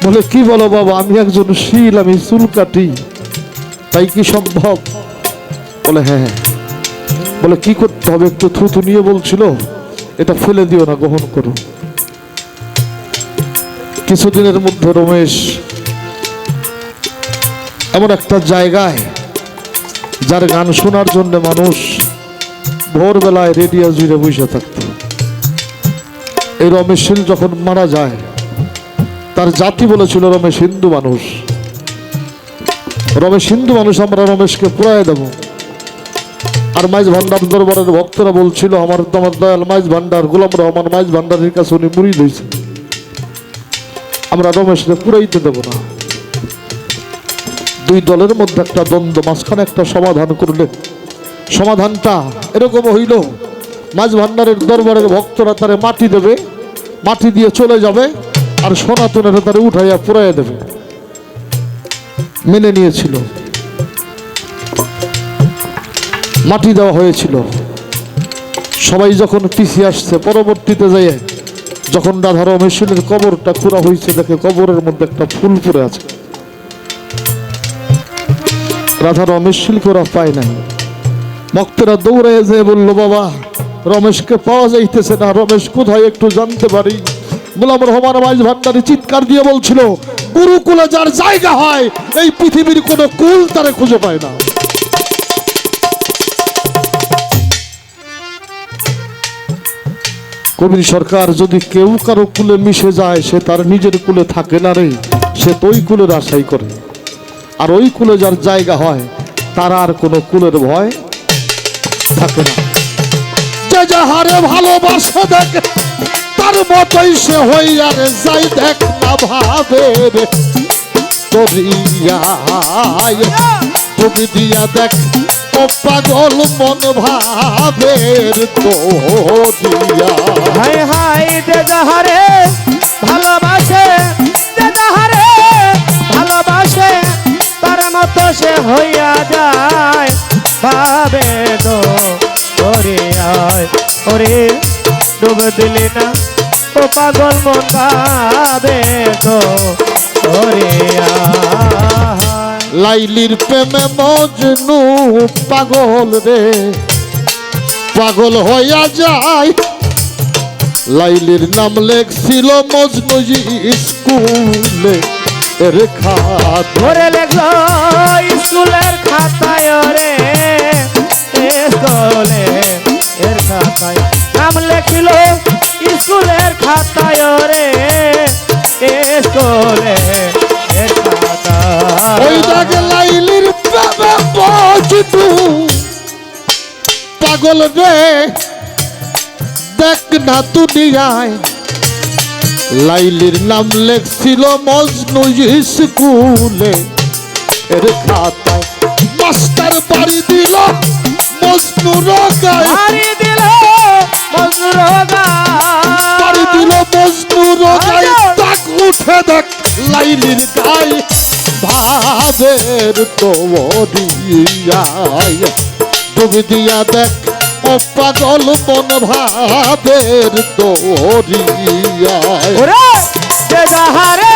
বলে কি বলো বাবা, আমি একজন শীল, আমি চুল কাটি, তাই কি সম্ভব? বলে হ্যাঁ। বলে কি করতে হবে? একটু থুতু নিয়ে বলছিল, এটা ফেলে দিও না, গ্রহণ করো। কিছুদিনের মধ্যে রমেশ এমন একটা জায়গায়, যার গান শোনার জন্য মানুষ ভোরবেলায় রেডিও জুড়ে বসে থাকত। এই রমেশ শীল যখন মারা যায়, তার জাতি বলেছিল রমেশ হিন্দু মানুষ। রমেশ হিন্দু মানুষ, আমরা রমেশকে পুরাই দেব। আর মাইজ ভান্ডার দরবারের ভক্তরা বলছিল, আমার দয়াল মাইজ ভান্ডার, গোলাম রহমান মাইজ ভান্ডারের কাছে উনি মুড়ি দিয়েছে, আমরা রমেশকে পুরাইতে দেব না। দুই দলের মধ্যে একটা দ্বন্দ্ব, মাঝখানে একটা সমাধান করলেন। সমাধানটা এরকম হইল, মাঝ ভান্ডারের দরবারের ভক্তরা তারে মাটি দেবে, মাটি দিয়ে চলে যাবে, আর সনাতনের তারে উঠাইয়া পুরাইয়া দেবে। মেনে নিয়েছিল, মাটি দেওয়া হয়েছিল। সবাই যখন পিছিয়ে আসছে, পরবর্তীতে যাইয়ে যখন রাধা রমেশের কবরটা খোঁড়া হয়েছে, দেখে কবরের মধ্যে একটা ফুল পড়ে আছে। রাধা রমেশকে ওরা পায় নাই। ভক্তরা দৌড়ে যেয়ে বলল, বাবা রমেশকে পাওয়া যাইতেছে না, রমেশ কোথায় একটু জানতে পারি? গোলাম রহমান মাইজ ভান্ডারী চিৎকার দিয়ে বলছিল, গুরুকুলে যার জায়গা হয়, এই পৃথিবীর কোনো কুল তারে খুঁজে পায় না। কবির সরকার, যদি কেউ কারো কুলে মিশে যায়, সে তার নিজের কুলে থাকে না রে, সে তো ওই কুলের আশাই করে। আর ওই কুলে যার জায়গা হয়, তার আর কোনো কুলের ভয় থাকে না। যে যাহারে ভালোবাসে দেখ, তার মতই সে হইয়া রে যাই, দেখ না ভাবে রে তরিয়ায়, তুমি দিয়া দেখ ও পাগল মন ভাবের তোরিয়া। হায় হায়, যে যাহারে ভালোবাসে, যে যাহারে ভালোবাসে, তার মতো সে হইয়া যায়, ভাবে তো ওরে আয় ওরে, ডুব দিলি না ও পাগল মন ভাবে তো ওরে আয়। লাইলির প্রেমে মজনু পাগল রে, পাগল হইয়া যায়। লাইলির নাম লেখছিল মজনু স্কুলে এর খাত, ধরে লেখলো স্কুলের খাতায় রে, স্কুলে এর খাতায় নাম লেখিল, স্কুলের খাতায় রে, স্কুলে এর খাতায়। ওই দাগে লাইলির প্রেমে মজনু পাগল রে, দেখ না দুনিয়ায়। লাইলির নাম লেখছিল মজনু স্কুলে এর খাতায়। মাস্টার বাড়ি দিল মজনু রগায়, বাড়ি দিল মজনু রগায়, বাড়ি দিল মজনু রগায়। তাক উঠে দেখ লাইলির গায়ে, ভাবের তোরিয়ায়, ডুবি দিয়া দেখ ও পাগল মন ভাবের তোরিয়ায়। ওরে যে যাহারে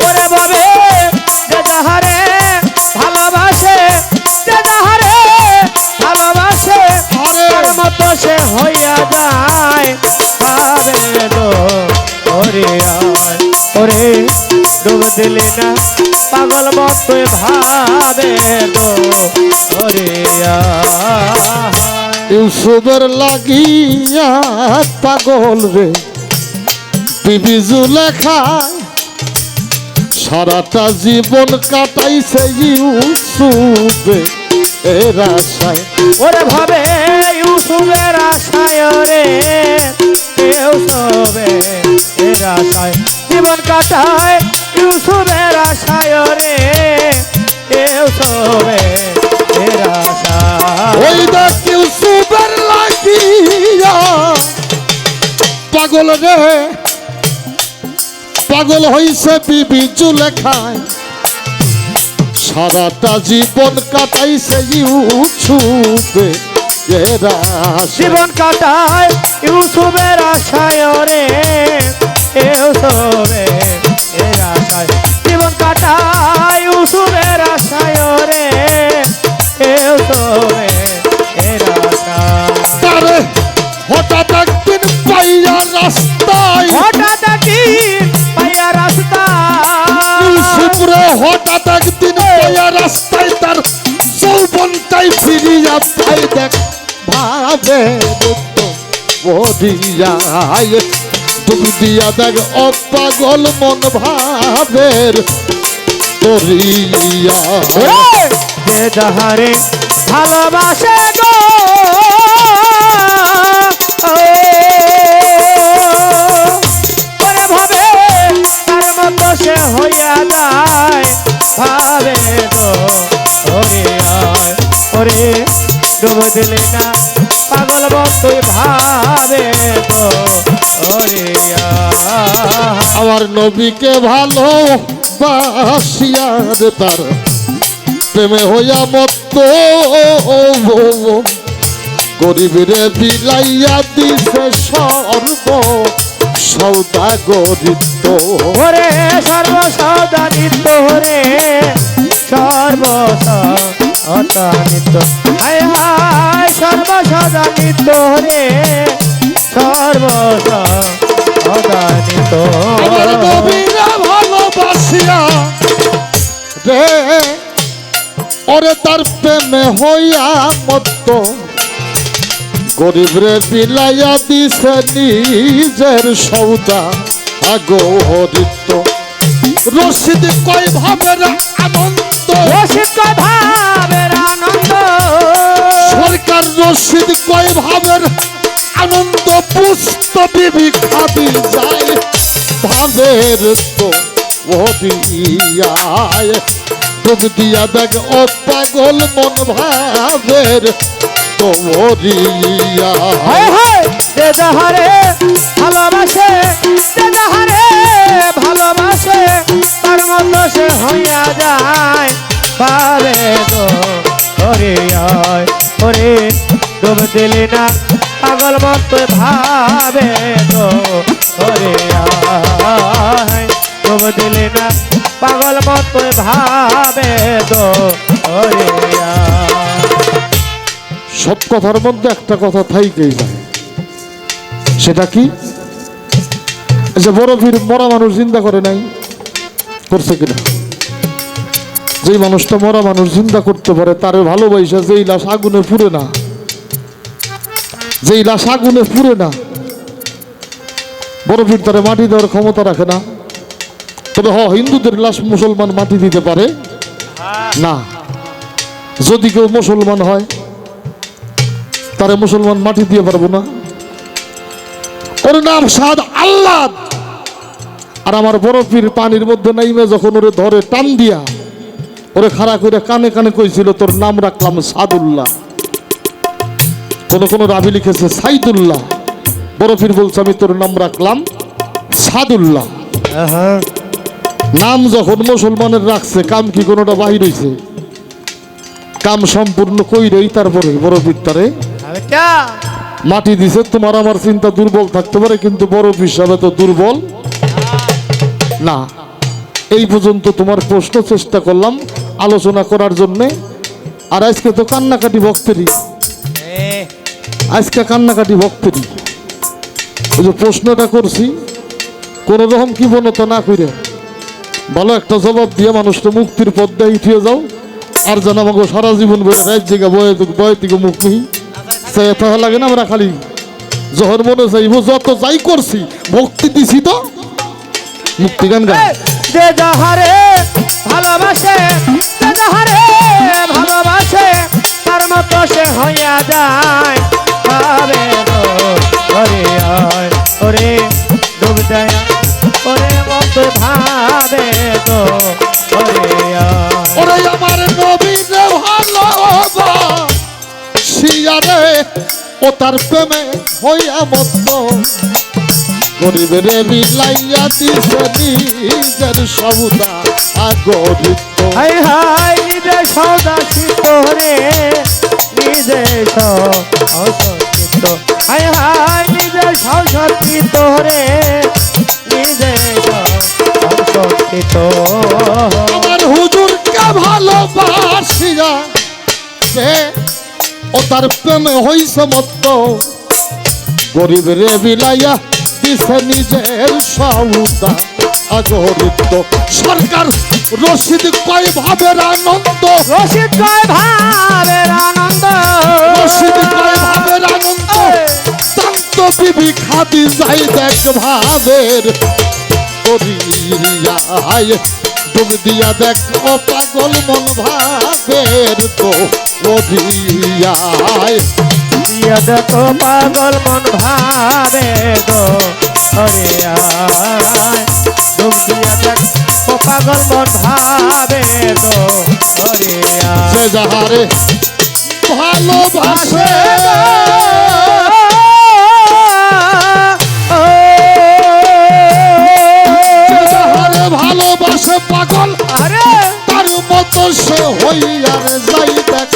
ওরে ভাবে, যে যাহারে ভালোবাসে, যে যাহারে ভালোবাসে, তার মতো সে হইয়া যায়, ভাবে তো ওরে আয় ওরে, ডুব দিলি না পাগল মতো ভাবে তো ওরে আয়। ইউসুফের লাগিয়া পাগল রে বিবি জুলেখায়, সারাটা জীবন কাটাইছে ইউসুফে এর আশায়। ওরে ভাবে ইউসুফের আশায় রে, ইউসুফের আশায় জীবন কাটায়, ইউসুফের আশায় রে, ইউসুফের আশায়। ওই দেখ ইউসুফের লাগিয়া পাগল রে, পাগল হইছে বিবি জুলেখায়, সারাটা জীবন কাটাইছে ইউসুফে নিজের আশায় জীবন কাটায় ইউসুফের আশায় রে ইউসুফের আশায় জীবন কাটায় ইউসুফের আশায় রে ইউসুফের আশায় তারে হঠাৎ একদিন পাইয়া রাস্তায় হঠাৎ একদিন পাইয়া রাস্তায় ইউসুফরে হঠাৎ একদিন পাইয়া রাস্তায় তার যৌবনটাই ফিরিয়া পাই দেখ ভাবে বদিয়ায় ডুব দিয়া দেখ অপাগল মন ভাবের তরিয়া যে যাহারে ভালোবাসে গো ওরে ভাবে তার মতো সে হইয়া যায় ভাবে গো ওরে আয় ওরে ডুব দিলে না পাগল বন্ধুই ভাবে গো ওরে আয় আমার নবীকে ভালো বাসিয়ার তার প্রেমে হইয়া মত্ত গরিবরে বিলাইয়া দিছে সর্ব সৌদাগরিত ওরে সর্বসদা নিত্য রে সর্বসদা নিত্য হায় হায় সর্বসদা নিত্য রে সর্বসদা নিত্য আমার নবীরা ভালোবাসিয়া রে ওরে তার প্রেমে হইয়া মত্ত গরিবরে বিলাইয়া দিছে নিজের সৌদা আগরিত রশিদ কয় ভাবের আনন্দ রসিক ভাবের আনন্দ সরকার রশিদ কয় ভাবের আনন্দ পুষ্ট বিবি খাবি যায় ভাবের তো ওদিয়ায় ডুব দিয়া দেখ ও পাগল মন ভাবের তো ওরিয়া হায় হায় যে যাহারে ভালোবাসে যে যাহারে ভালোবাসে তার মতো সে হইয়া যায় পাবে গো ওরে আয় ওরে ডুব দিলি না পাগল মতো ভাবে গো ওরে আয় ডুব দিলি না পাগল মতো ভাবে গো ওরে আয় সব কথার মধ্যে একটা কথা থাইকেই যায় সেটা কি এই যে বড় ভিড় মরা মানুষ চিন্তা করে নাই করছে কিনা যেই মানুষটা মরা মানুষ চিন্তা করতে পারে তারে ভালোবাসা যেই লাশ আগুনে পুড়ে না যেই লাশ আগুনে পুড়ে না বড় ভিড় তারে মাটি দেওয়ার ক্ষমতা রাখে না তবে হিন্দুদের লাশ মুসলমান মাটি দিতে পারে না যদি কেউ মুসলমান হয় তারে মুসলমান মাটি দিয়ে পারবো না ওর নাম সাদ আল্লাহ আর আমার বড় পীর পানির মধ্যে নাইমে যখন ওরে ধরে টান দিয়া ওরে খাড়া করে কানে কানে কইছিল তোর নাম রাখলাম সাদুল্লাহ কোন কোন রাবি লিখেছে সাইদুল্লাহ বড় পীর বলছে আমি তোর নাম রাখলাম সাদুল্লাহ নাম যখন মুসলমানের রাখছে কাম কি কোনোটা বাহির হইছে কাম সম্পূর্ণ কইরেই তারপরে বড় পীর তারে মাটি দিছে তোমার আমার চিন্তা দুর্বল থাকতে পারে কিন্তু বড় হিসাবে তো দুর্বল না এই পর্যন্ত তোমার প্রশ্ন চেষ্টা করলাম আলোচনা করার জন্যে আর আজকে তো কান্নাকাটি ভক্তেরই আজকে কান্নাকাটি ভক্তেরই ওই যে প্রশ্নটা করছি কোনো রকম কি বনতা না করে ভালো একটা জবাব দিয়ে মানুষটা মুক্তির পথ দিয়ে উঠিয়ে যাও আর যেন আমাকে সারা জীবন বেড়ে রাত জায়গা বয়ে থেকে মুখ নেই সে এত লাগে না আমরা খালি যখন মনে চাইব যত যাই করছি ভক্তি দিছি তো মুক্তি গান গাই যে যাহারে ভালোবাসে যে যাহারে ভালোবাসে তার মতো সে হইয়া যায় ভাবে গো ওরে আয় ওরে ডুব দেয় ওরে মত ভাবে গো ওরে আয় ওরে আমার নবীরে ভালোবাসিয়া রে ও তার প্রেমে হইয়া মত্ত গরিবের বিলাইয়া দিছে নিজের সৌদা আগরিত হাই হাই নিজে সদা শীত রে নিজে সংসচিত হায় হায় নিজে সংসচিত রে নিজে সংসচিত আমার হুজুরকে ভালোবাসিয়া সে ও তার প্রেমে হইছে মত্ত গরিব রে বিলাইয়া দিছে নিজের সৌদা আগরিত সরকার রশিদ কয় ভাবের আনন্দ রসিদ কয় ভাবের আনন্দ রশিদ কয় ভাবের আনন্দ শান্ত বিবি খাদি যাই দেখ ভাবের করিয়ায় ডুব দিয়া দেখ ও পাগল মন ভাবের তো ওরিয়ায় দিয়া দেখো পাগল মন ভাবে গো হরে আয় ডুব দিয়া দেখো পাগল মন ভাবে গো হরে আয় সে যাহারে ভালোবাসে সে যাহারে ভালোবাসে পাগল আরে তার মতো সে হইয়ার যাই দেখ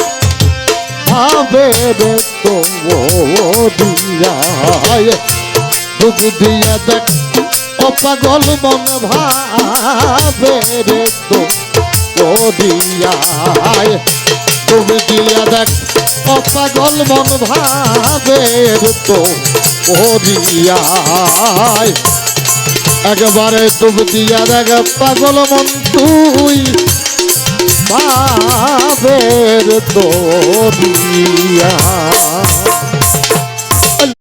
ভাবের তো দিয়ায় ডুব দিয়া দেখ ও পাগল মন ভাবের তো দিয়ায় ডুব দিয়া দেখ ও পাগল মন ভাবের তো দিয়ায় একবারে ডুব দিয়া দেখ পাগল মন তুই ভাবের তো দিয়া